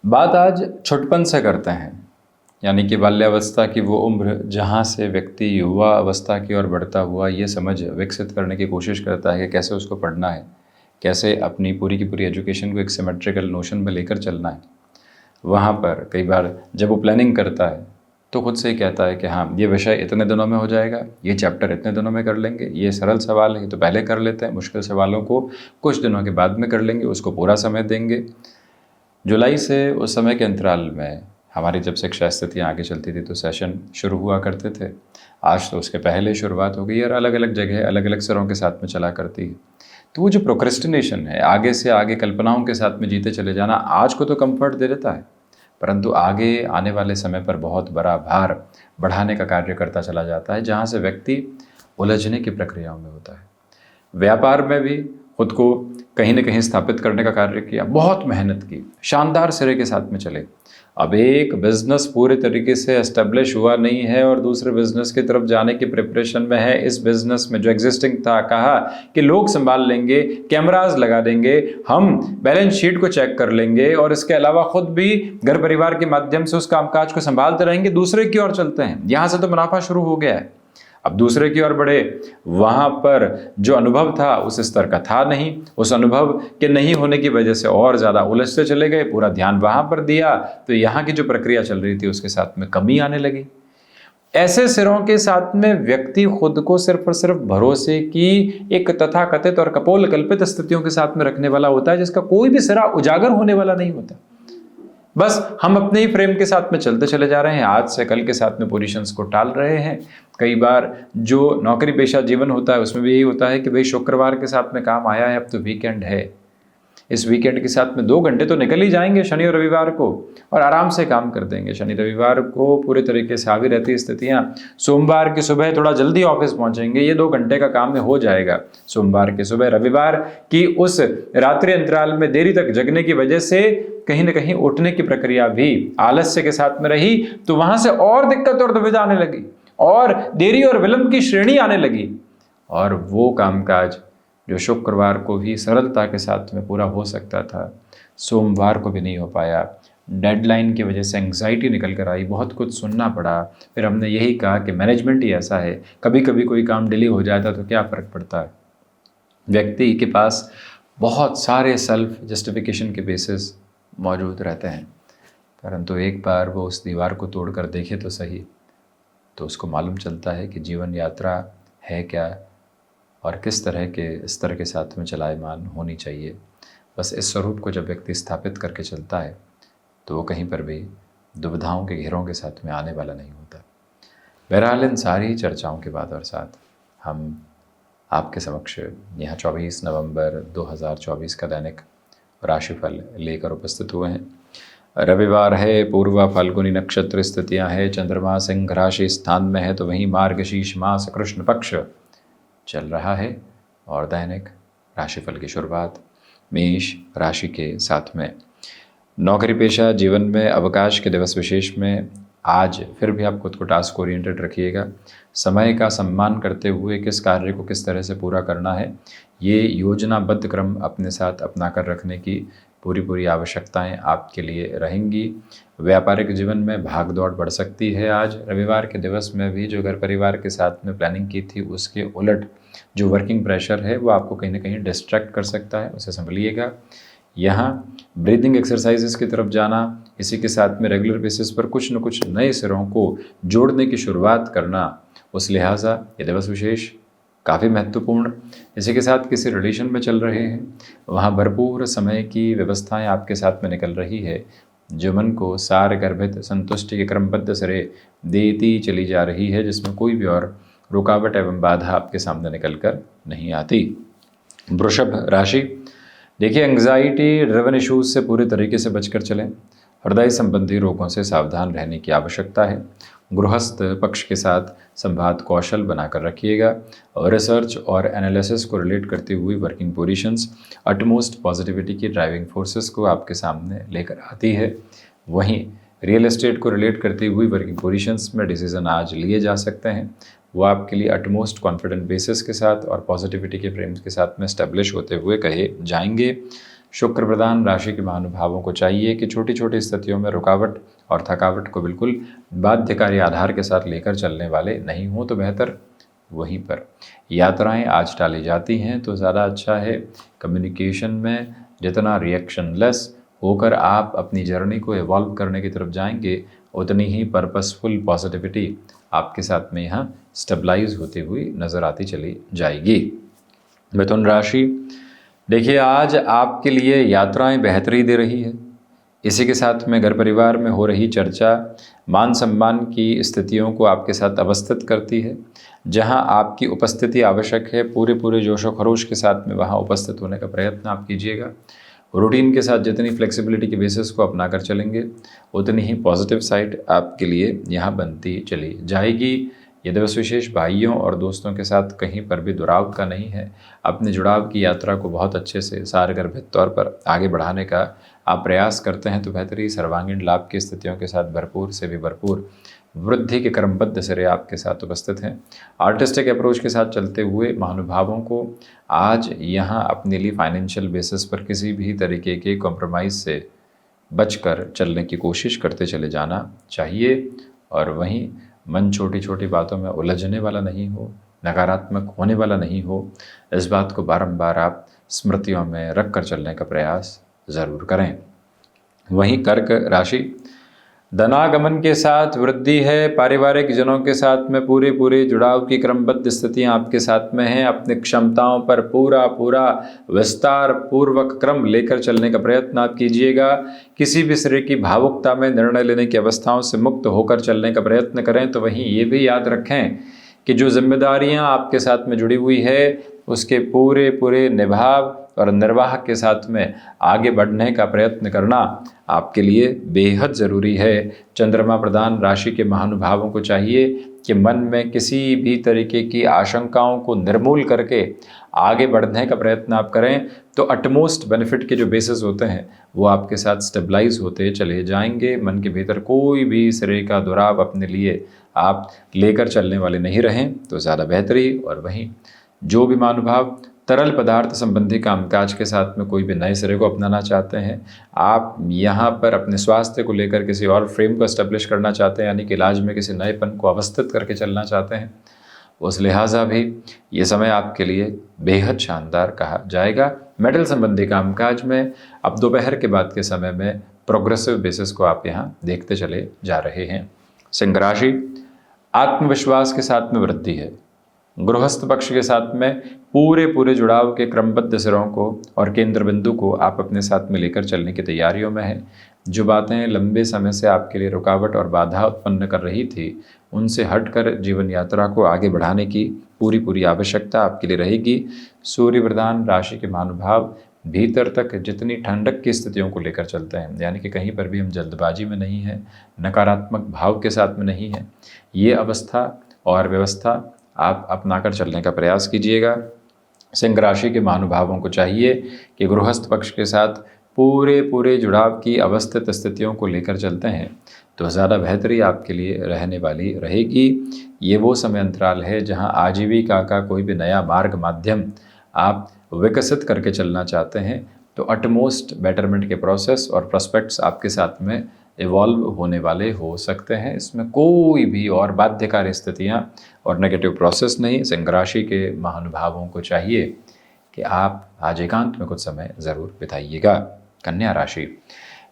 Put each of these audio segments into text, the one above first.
बात आज छुटपन से करते हैं, यानी कि बाल्यावस्था की वो उम्र जहाँ से व्यक्ति युवा अवस्था की ओर बढ़ता हुआ ये समझ विकसित करने की कोशिश करता है कि कैसे उसको पढ़ना है, कैसे अपनी पूरी की पूरी एजुकेशन को एक सिमेट्रिकल नोशन में लेकर चलना है। वहाँ पर कई बार जब वो प्लानिंग करता है तो खुद से ही कहता है कि हाँ, ये विषय इतने दिनों में हो जाएगा, ये चैप्टर इतने दिनों में कर लेंगे, ये सरल सवाल है तो पहले कर लेते हैं, मुश्किल सवालों को कुछ दिनों के बाद में कर लेंगे, उसको पूरा समय देंगे। जुलाई से उस समय के अंतराल में हमारी जब शिक्षा स्थितियाँ आगे चलती थी तो सेशन शुरू हुआ करते थे। आज तो उसके पहले शुरुआत हो गई और अलग अलग जगह अलग अलग सिरों के साथ में चला करती है। तो वो जो प्रोक्रेस्टिनेशन है, आगे से आगे कल्पनाओं के साथ में जीते चले जाना, आज को तो कंफर्ट दे देता है, परंतु आगे आने वाले समय पर बहुत बड़ा भार बढ़ाने का कार्य करता चला जाता है, जहाँ से व्यक्ति उलझने की प्रक्रियाओं में होता है। व्यापार में भी खुद को कहीं न कहीं स्थापित करने का कार्य किया, बहुत मेहनत की, शानदार सिरे के साथ में चले। अब एक बिज़नेस पूरे तरीके से एस्टेब्लिश हुआ नहीं है और दूसरे बिज़नेस की तरफ जाने की प्रिपरेशन में है। इस बिज़नेस में जो एग्जिस्टिंग था, कहा कि लोग संभाल लेंगे, कैमरास लगा देंगे, हम बैलेंस शीट को चेक कर लेंगे और इसके अलावा खुद भी घर परिवार के माध्यम से उस कामकाज को संभालते रहेंगे। दूसरे की ओर चलते हैं, यहाँ से तो मुनाफा शुरू हो गया है, अब दूसरे की ओर बढ़े। वहां पर जो अनुभव था उस स्तर का था नहीं, उस अनुभव के नहीं होने की वजह से और ज़्यादा उलझते चले गए, पूरा ध्यान वहां पर दिया तो यहाँ की जो प्रक्रिया चल रही थी उसके साथ में कमी आने लगी। ऐसे सिरों के साथ में व्यक्ति खुद को सिर्फ और सिर्फ भरोसे की एक तथाकथित और कपोल कल्पित स्थितियों के साथ में रखने वाला होता है, जिसका कोई भी सिरा उजागर होने वाला नहीं होता। बस हम अपने ही फ्रेम के साथ में चलते चले जा रहे हैं, आज से कल के साथ में पोजीशंस को टाल रहे हैं। कई बार जो नौकरी पेशा जीवन होता है उसमें भी यही होता है कि भाई शुक्रवार के साथ में काम आया है, अब तो वीकेंड है, इस वीकेंड के साथ में 2 घंटे तो निकल ही जाएंगे शनि और रविवार को, और आराम से काम कर देंगे। शनि रविवार को पूरे तरीके से हावी रहती स्थितियां, सोमवार की सुबह थोड़ा जल्दी ऑफिस पहुंचेंगे, ये 2 घंटे का काम में हो जाएगा सोमवार की सुबह। रविवार की उस रात्रि अंतराल में देरी तक जगने की वजह से कहीं ना कहीं उठने की प्रक्रिया भी आलस्य के साथ में रही, तो वहां से और दिक्कत और दुविधा आने लगी और देरी और विलंब की श्रेणी आने लगी, और वो कामकाज जो शुक्रवार को भी सरलता के साथ में पूरा हो सकता था, सोमवार को भी नहीं हो पाया। डेडलाइन की वजह से एंग्जाइटी निकल कर आई, बहुत कुछ सुनना पड़ा। फिर हमने यही कहा कि मैनेजमेंट ही ऐसा है, कभी कभी कोई काम डिले हो जाता तो क्या फ़र्क पड़ता है। व्यक्ति के पास बहुत सारे सेल्फ जस्टिफिकेशन के बेसिस मौजूद रहते हैं, परंतु एक बार वो उस दीवार को तोड़ कर देखे तो सही, तो उसको मालूम चलता है कि जीवन यात्रा है क्या और किस तरह के स्तर के साथ में चलायमान होनी चाहिए। बस इस स्वरूप को जब व्यक्ति स्थापित करके चलता है तो वो कहीं पर भी दुविधाओं के घेरों के साथ में आने वाला नहीं होता। बहरहाल इन सारी चर्चाओं के बाद और साथ हम आपके समक्ष यहाँ 24 नवंबर 2024 का दैनिक राशिफल लेकर उपस्थित हुए हैं। रविवार है, पूर्वा फाल्गुनी नक्षत्र स्थितियाँ है, चंद्रमा सिंह राशि स्थान में है, तो वहीं मार्गशीर्ष मास कृष्ण पक्ष चल रहा है। और दैनिक राशिफल की शुरुआत मेष राशि के साथ में। नौकरी पेशा जीवन में अवकाश के दिवस विशेष में आज फिर भी आप खुद को टास्क ओरिएंटेड रखिएगा। समय का सम्मान करते हुए किस कार्य को किस तरह से पूरा करना है, ये योजनाबद्ध क्रम अपने साथ अपना कर रखने की पूरी आवश्यकताएं आपके लिए रहेंगी। व्यापारिक जीवन में भाग दौड़ बढ़ सकती है। आज रविवार के दिवस में भी जो घर परिवार के साथ में प्लानिंग की थी उसके उलट जो वर्किंग प्रेशर है वो आपको कहीं ना कहीं डिस्ट्रैक्ट कर सकता है, उसे संभलिएगा। यहाँ ब्रीदिंग एक्सरसाइजेस की तरफ जाना, इसी के साथ में रेगुलर बेसिस पर कुछ न कुछ नए सिरों को जोड़ने की शुरुआत करना, उस लिहाजा ये दिवस विशेष काफ़ी महत्वपूर्ण। इसी के साथ किसी रिलेशन में चल रहे हैं, वहाँ भरपूर समय की व्यवस्थाएं आपके साथ में निकल रही है, जो मन को सार गर्भित संतुष्टि के क्रमबद्ध सिरे देती चली जा रही है, जिसमें कोई भी और रुकावट एवं बाधा आपके सामने निकल कर नहीं आती। वृषभ राशि, देखिए एंग्जाइटी ड्रिवन इश्यूज से पूरे तरीके से बचकर चलें। हृदय संबंधी रोगों से सावधान रहने की आवश्यकता है। गृहस्थ पक्ष के साथ संवाद कौशल बनाकर रखिएगा और रिसर्च और एनालिसिस को रिलेट करती हुई वर्किंग पोजीशंस अटमोस्ट पॉजिटिविटी की ड्राइविंग फोर्सेस को आपके सामने लेकर आती है। वहीं रियल एस्टेट को रिलेट करती हुई वर्किंग पोजीशंस में डिसीजन आज लिए जा सकते हैं, वो आपके लिए अटमोस्ट कॉन्फिडेंट बेसिस के साथ और पॉजिटिविटी के फ्रेम्स के साथ में स्टैब्लिश होते हुए कहे जाएंगे। शुक्र प्रधान राशि के महानुभावों को चाहिए कि छोटी छोटी स्थितियों में रुकावट और थकावट को बिल्कुल बाध्यकारी आधार के साथ लेकर चलने वाले नहीं हों तो बेहतर। वहीं पर यात्राएं आज टाली जाती हैं तो ज़्यादा अच्छा है। कम्युनिकेशन में जितना रिएक्शन लेस होकर आप अपनी जर्नी को इवॉल्व करने की तरफ जाएंगे, उतनी ही पर्पसफुल पॉजिटिविटी आपके साथ में यहाँ स्टेबलाइज होती हुई नज़र आती चली जाएगी। मिथुन राशि, देखिए आज आपके लिए यात्राएं बेहतरी दे रही है। इसी के साथ में घर परिवार में हो रही चर्चा मान सम्मान की स्थितियों को आपके साथ अवस्थित करती है। जहां आपकी उपस्थिति आवश्यक है, पूरे पूरे जोश और खरोश के साथ में वहां उपस्थित होने का प्रयत्न आप कीजिएगा। रूटीन के साथ जितनी फ्लेक्सिबिलिटी के बेसिस को अपना कर चलेंगे, उतनी ही पॉजिटिव साइड आपके लिए यहाँ बनती चली जाएगी। ये दिवस विशेष भाइयों और दोस्तों के साथ कहीं पर भी दुराव का नहीं है। अपने जुड़ाव की यात्रा को बहुत अच्छे से सारगर्भित तौर पर आगे बढ़ाने का आप प्रयास करते हैं तो बेहतरी सर्वांगीण लाभ की स्थितियों के साथ भरपूर से भी भरपूर वृद्धि के क्रमबद्ध सिरे आपके साथ उपस्थित हैं। आर्टिस्टिक अप्रोच के साथ चलते हुए महानुभावों को आज यहाँ अपने लिए फाइनेंशियल बेसिस पर किसी भी तरीके के कॉम्प्रोमाइज़ से बचकर चलने की कोशिश करते चले जाना चाहिए। और वहीं मन छोटी छोटी बातों में उलझने वाला नहीं हो, नकारात्मक होने वाला नहीं हो, इस बात को बारंबार आप स्मृतियों में रख कर चलने का प्रयास ज़रूर करें। वहीं कर्क राशि, धनागमन के साथ वृद्धि है। पारिवारिक जनों के साथ में पूरे पूरे जुड़ाव की क्रमबद्ध स्थितियां आपके साथ में हैं। अपनी क्षमताओं पर पूरा पूरा विस्तार पूर्वक क्रम लेकर चलने का प्रयत्न आप कीजिएगा। किसी भी तरह की भावुकता में निर्णय लेने की अवस्थाओं से मुक्त होकर चलने का प्रयत्न करें। तो वहीं ये भी याद रखें कि जो जिम्मेदारियां आपके साथ में जुड़ी हुई है उसके पूरे पूरे निभाव और निर्वाह के साथ में आगे बढ़ने का प्रयत्न करना आपके लिए बेहद ज़रूरी है। चंद्रमा प्रधान राशि के महानुभावों को चाहिए कि मन में किसी भी तरीके की आशंकाओं को निर्मूल करके आगे बढ़ने का प्रयत्न आप करें तो अटमोस्ट बेनिफिट के जो बेसिस होते हैं वो आपके साथ स्टेबलाइज होते चले जाएंगे। मन के भीतर कोई भी सिरे का दुराव अपने लिए आप लेकर चलने वाले नहीं रहें तो ज़्यादा बेहतरी। और वहीं जो भी महानुभाव तरल पदार्थ संबंधी कामकाज के साथ में कोई भी नए सिरे को अपनाना चाहते हैं, आप यहाँ पर अपने स्वास्थ्य को लेकर किसी और फ्रेम को एस्टेब्लिश करना चाहते हैं, यानी कि इलाज में किसी नएपन को अवस्थित करके चलना चाहते हैं, उस लिहाजा भी ये समय आपके लिए बेहद शानदार कहा जाएगा। मेडल संबंधी कामकाज में अब दोपहर के बाद के समय में प्रोग्रेसिव बेसिस को आप यहाँ देखते चले जा रहे हैं। सिंह राशि, आत्मविश्वास के साथ में वृद्धि है। गृहस्थ पक्ष के साथ में पूरे पूरे जुड़ाव के क्रमबद्ध सिरों को और केंद्र बिंदु को आप अपने साथ में लेकर चलने की तैयारियों में हैं। जो बातें लंबे समय से आपके लिए रुकावट और बाधा उत्पन्न कर रही थी, उनसे हटकर जीवन यात्रा को आगे बढ़ाने की पूरी पूरी आवश्यकता आपके लिए रहेगी। सूर्य प्रधान राशि के महानुभाव भीतर तक जितनी ठंडक की स्थितियों को लेकर चलते हैं, यानी कि कहीं पर भी हम जल्दबाजी में नहीं हैं, नकारात्मक भाव के साथ में नहीं हैं, ये अवस्था और व्यवस्था आप अपनाकर चलने का प्रयास कीजिएगा। सिंह राशि के महानुभावों को चाहिए कि गृहस्थ पक्ष के साथ पूरे पूरे जुड़ाव की अवस्थित स्थितियों को लेकर चलते हैं तो ज़्यादा बेहतरी आपके लिए रहने वाली रहेगी। ये वो समय अंतराल है जहां आजीविका का कोई भी नया मार्ग माध्यम आप विकसित करके चलना चाहते हैं तो अटमोस्ट बेटरमेंट के प्रोसेस और प्रोस्पेक्ट्स आपके साथ में इवॉल्व होने वाले हो सकते हैं। इसमें कोई भी और बाध्यकारी स्थितियां और नेगेटिव प्रोसेस नहीं। सिंह राशि के महानुभावों को चाहिए कि आप आज एकांत में कुछ समय ज़रूर बिताइएगा। कन्या राशि,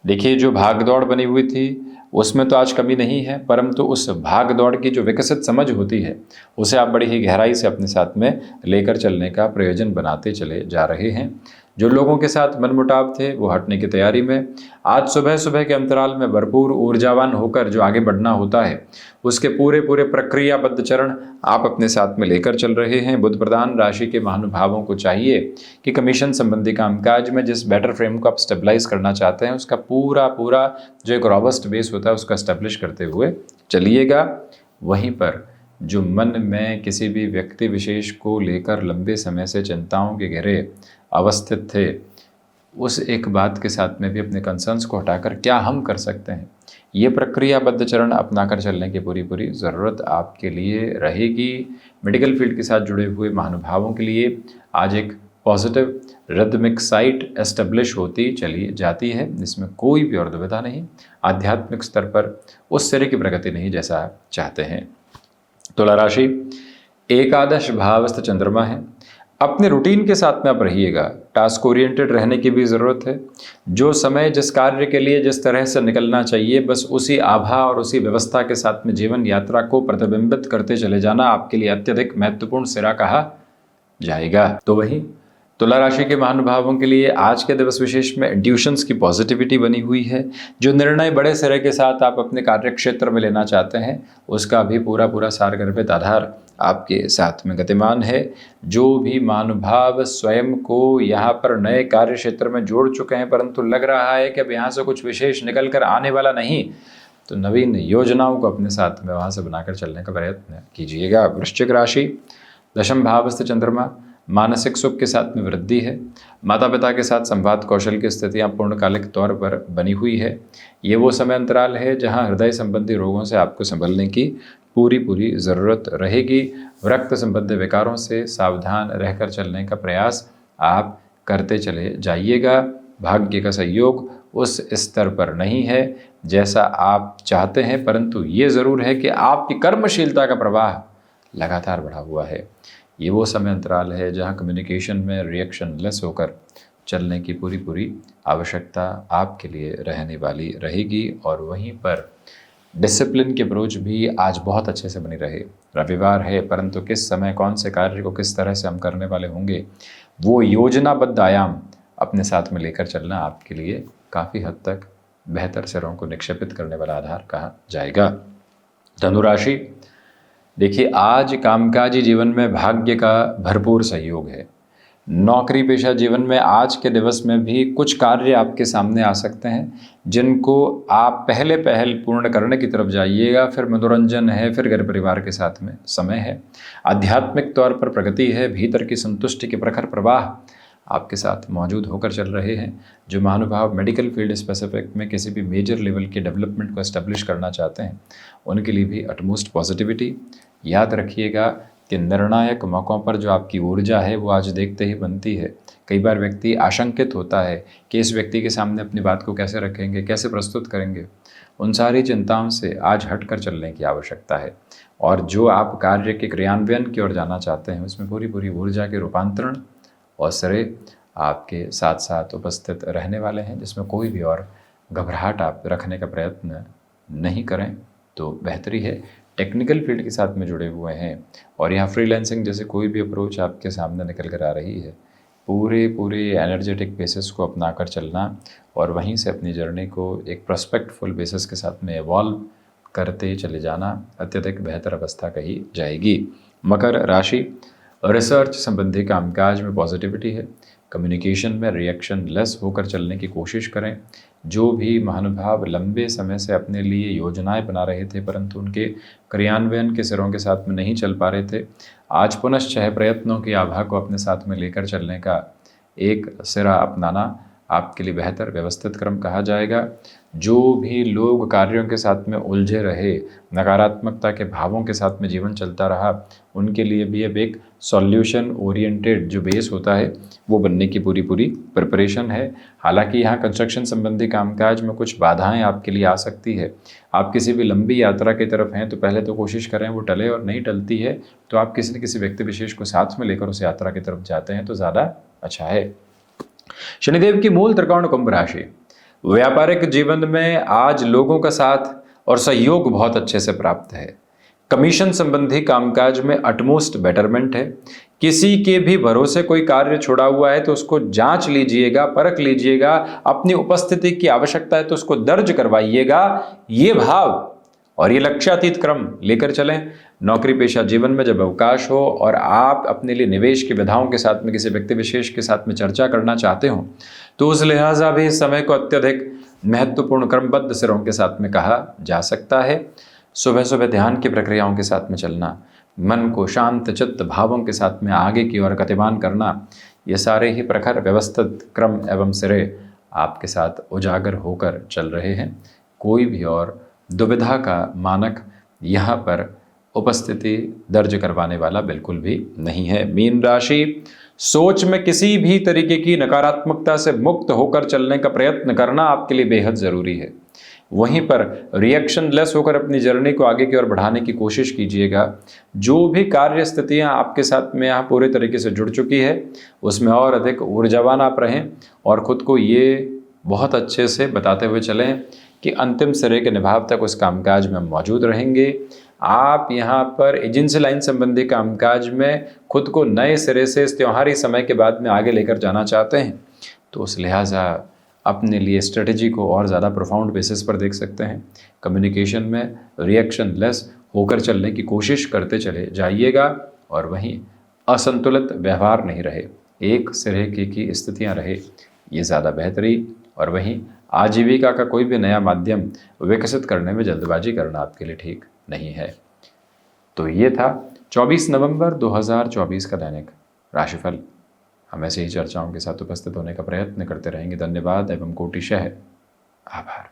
देखिए जो भाग दौड़ बनी हुई थी उसमें तो आज कमी नहीं है, परंतु उस भाग दौड़ की जो विकसित समझ होती है उसे आप बड़ी ही गहराई से अपने साथ में लेकर चलने का प्रयोजन बनाते चले जा रहे हैं। जो लोगों के साथ मनमुटाव थे वो हटने की तैयारी में। आज सुबह सुबह के अंतराल में भरपूर ऊर्जावान होकर जो आगे बढ़ना होता है उसके पूरे पूरे प्रक्रियाबद्ध चरण आप अपने साथ में लेकर चल रहे हैं। बुध प्रधान राशि के महानुभावों को चाहिए कि कमीशन संबंधी कामकाज में जिस बेटर फ्रेम को आप स्टेबलाइज करना चाहते हैं उसका पूरा पूरा जो एक रॉबस्ट बेस होता है उसका एस्टेब्लिश करते हुए चलिएगा। वहीं पर जो मन में किसी भी व्यक्ति विशेष को लेकर लंबे समय से चिंताओं के घेरे अवस्थित थे, उस एक बात के साथ में भी अपने कंसर्न्स को हटाकर क्या हम कर सकते हैं, ये प्रक्रियाबद्ध चरण अपनाकर चलने की पूरी पूरी ज़रूरत आपके लिए रहेगी। मेडिकल फील्ड के साथ जुड़े हुए महानुभावों के लिए आज एक पॉजिटिव रिदमिक साइट एस्टेब्लिश होती चली जाती है, इसमें कोई भी और दुविधा नहीं। आध्यात्मिक स्तर पर उस तरह की प्रगति नहीं जैसा आप चाहते हैं। तुला राशि, एकादश भावस्थ चंद्रमा है। अपने रूटीन के साथ में आप रहिएगा, टास्क ओरिएंटेड रहने की भी ज़रूरत है। जो समय जिस कार्य के लिए जिस तरह से निकलना चाहिए, बस उसी आभा और उसी व्यवस्था के साथ में जीवन यात्रा को प्रतिबिंबित करते चले जाना आपके लिए अत्यधिक महत्वपूर्ण सिरा कहा जाएगा। तो वही तुला राशि के महानुभावों के लिए आज के दिवस विशेष में इंट्यूशंस की पॉजिटिविटी बनी हुई है। जो निर्णय बड़े सिरे के साथ आप अपने कार्य क्षेत्र में लेना चाहते हैं, उसका भी पूरा पूरा सारगर्भित आधार आपके साथ में गतिमान है। जो भी महानुभाव स्वयं को यहाँ पर नए कार्य क्षेत्र में जोड़ चुके हैं, परंतु लग रहा है कि अब यहाँ से कुछ विशेष निकल कर आने वाला नहीं, तो नवीन योजनाओं को अपने साथ में वहाँ से बनाकर चलने का प्रयत्न कीजिएगा। वृश्चिक राशि, दशम भावस्थ चंद्रमा, मानसिक सुख के साथ में वृद्धि है। माता पिता के साथ संवाद कौशल की स्थितियां पूर्णकालिक तौर पर बनी हुई है। ये वो समय अंतराल है जहां हृदय संबंधी रोगों से आपको संभलने की पूरी ज़रूरत रहेगी। रक्त संबंधी विकारों से सावधान रहकर चलने का प्रयास आप करते चले जाइएगा। भाग्य का सहयोग उस स्तर पर नहीं है जैसा आप चाहते हैं, परंतु ये ज़रूर है कि आपकी कर्मशीलता का प्रवाह लगातार बढ़ा हुआ है। ये वो समय अंतराल है जहाँ कम्युनिकेशन में रिएक्शन लेस होकर चलने की पूरी आवश्यकता आपके लिए रहने वाली रहेगी। और वहीं पर डिसिप्लिन की अप्रोच भी आज बहुत अच्छे से बनी रहे। रविवार है, परंतु किस समय कौन से कार्य को किस तरह से हम करने वाले होंगे, वो योजनाबद्ध आयाम अपने साथ में लेकर चलना आपके लिए काफ़ी हद तक बेहतर सिरों को निक्षेपित करने वाला आधार कहा जाएगा। धनुराशि, देखिए आज कामकाजी जीवन में भाग्य का भरपूर सहयोग है। नौकरी पेशा जीवन में आज के दिवस में भी कुछ कार्य आपके सामने आ सकते हैं, जिनको आप पहले पहल पूर्ण करने की तरफ जाइएगा। फिर मनोरंजन है, फिर घर परिवार के साथ में समय है। आध्यात्मिक तौर पर प्रगति है। भीतर की संतुष्टि के प्रखर प्रवाह आपके साथ मौजूद होकर चल रहे हैं। जो महानुभाव मेडिकल फील्ड स्पेसिफिक में किसी भी मेजर लेवल की डेवलपमेंट को एस्टेब्लिश करना चाहते हैं, उनके लिए भी अटमोस्ट पॉजिटिविटी। याद रखिएगा कि निर्णायक मौक़ों पर जो आपकी ऊर्जा है वो आज देखते ही बनती है। कई बार व्यक्ति आशंकित होता है कि इस व्यक्ति के सामने अपनी बात को कैसे रखेंगे, कैसे प्रस्तुत करेंगे। उन सारी चिंताओं से आज हटकर चलने की आवश्यकता है। और जो आप कार्य के क्रियान्वयन की ओर जाना चाहते हैं, उसमें पूरी ऊर्जा के रूपांतरण और सिरे आपके साथ साथ उपस्थित रहने वाले हैं, जिसमें कोई भी और घबराहट आप रखने का प्रयत्न नहीं करें तो बेहतरी है। टेक्निकल फील्ड के साथ में जुड़े हुए हैं और यहाँ फ्रीलांसिंग जैसे कोई भी अप्रोच आपके सामने निकल कर आ रही है, पूरे एनर्जेटिक बेसिस को अपना कर चलना और वहीं से अपनी जर्नी को एक प्रोस्पेक्टफुल बेसिस के साथ में एवॉल्व करते चले जाना अत्यधिक बेहतर अवस्था कही जाएगी। मकर राशि, रिसर्च संबंधी कामकाज में पॉजिटिविटी है। कम्युनिकेशन में रिएक्शन लेस होकर चलने की कोशिश करें। जो भी महानुभाव लंबे समय से अपने लिए योजनाएं बना रहे थे, परंतु उनके क्रियान्वयन के सिरों के साथ में नहीं चल पा रहे थे, आज पुनश्च प्रयत्नों की आभा को अपने साथ में लेकर चलने का एक सिरा अपनाना आपके लिए बेहतर व्यवस्थित क्रम कहा जाएगा। जो भी लोग कार्यों के साथ में उलझे रहे, नकारात्मकता के भावों के साथ में जीवन चलता रहा, उनके लिए भी अब एक सॉल्यूशन ओरिएंटेड जो बेस होता है वो बनने की पूरी प्रिपरेशन है। हालांकि यहाँ कंस्ट्रक्शन संबंधी कामकाज में कुछ बाधाएं आपके लिए आ सकती है। आप किसी भी लंबी यात्रा की तरफ हैं तो पहले तो कोशिश करें वो टले, और नहीं टलती है तो आप किसी न किसी व्यक्ति विशेष को साथ में लेकर उस यात्रा की तरफ जाते हैं तो ज़्यादा अच्छा है। शनिदेव की मूल त्रिकोण कुंभ राशि, व्यापारिक जीवन में आज लोगों का साथ और सहयोग बहुत अच्छे से प्राप्त है। कमीशन संबंधी कामकाज में अटमोस्ट बेटरमेंट है। किसी के भी भरोसे कोई कार्य छोड़ा हुआ है तो उसको जांच लीजिएगा, परख लीजिएगा। अपनी उपस्थिति की आवश्यकता है तो उसको दर्ज करवाइएगा। ये भाव और ये लक्ष्यातीत क्रम लेकर चलें। नौकरी पेशा जीवन में जब अवकाश हो और आप अपने लिए निवेश की विधाओं के साथ में किसी व्यक्ति विशेष के साथ में चर्चा करना चाहते हो तो उस लिहाजा भी इस समय को अत्यधिक महत्वपूर्ण क्रमबद्ध सिरों के साथ में कहा जा सकता है। सुबह ध्यान की प्रक्रियाओं के साथ में चलना, मन को शांत चित्त भावों के साथ में आगे की ओर गतिमान करना, ये सारे ही प्रखर व्यवस्थित क्रम एवं सिरे आपके साथ उजागर होकर चल रहे हैं। कोई भी और दुविधा का मानक यहाँ पर उपस्थिति दर्ज करवाने वाला बिल्कुल भी नहीं है। मीन राशि, सोच में किसी भी तरीके की नकारात्मकता से मुक्त होकर चलने का प्रयत्न करना आपके लिए बेहद ज़रूरी है। वहीं पर रिएक्शन लेस होकर अपनी जर्नी को आगे की ओर बढ़ाने की कोशिश कीजिएगा। जो भी कार्य स्थितियाँ आपके साथ में यहाँ पूरे तरीके से जुड़ चुकी है, उसमें और अधिक ऊर्जावान आप रहें और ख़ुद को ये बहुत अच्छे से बताते हुए चलें कि अंतिम सिरे के निभाव तक उस कामकाज में हम मौजूद रहेंगे। आप यहाँ पर एजेंसी लाइन संबंधी कामकाज में खुद को नए सिरे से इस त्योहारी समय के बाद में आगे लेकर जाना चाहते हैं, तो उस लिहाजा अपने लिए स्ट्रेटजी को और ज़्यादा प्रोफाउंड बेसिस पर देख सकते हैं। कम्युनिकेशन में रिएक्शन लेस होकर चलने की कोशिश करते चले जाइएगा और वहीं असंतुलित व्यवहार नहीं रहे, एक सिरे की स्थितियाँ रहे, ये ज़्यादा बेहतरी। और वहीं आजीविका का कोई भी नया माध्यम विकसित करने में जल्दबाजी करना आपके लिए ठीक नहीं है। तो ये था 24 नवंबर 2024 का दैनिक राशिफल। हम ऐसे ही चर्चाओं के साथ उपस्थित होने का प्रयत्न करते रहेंगे। धन्यवाद एवं कोटिशः आभार।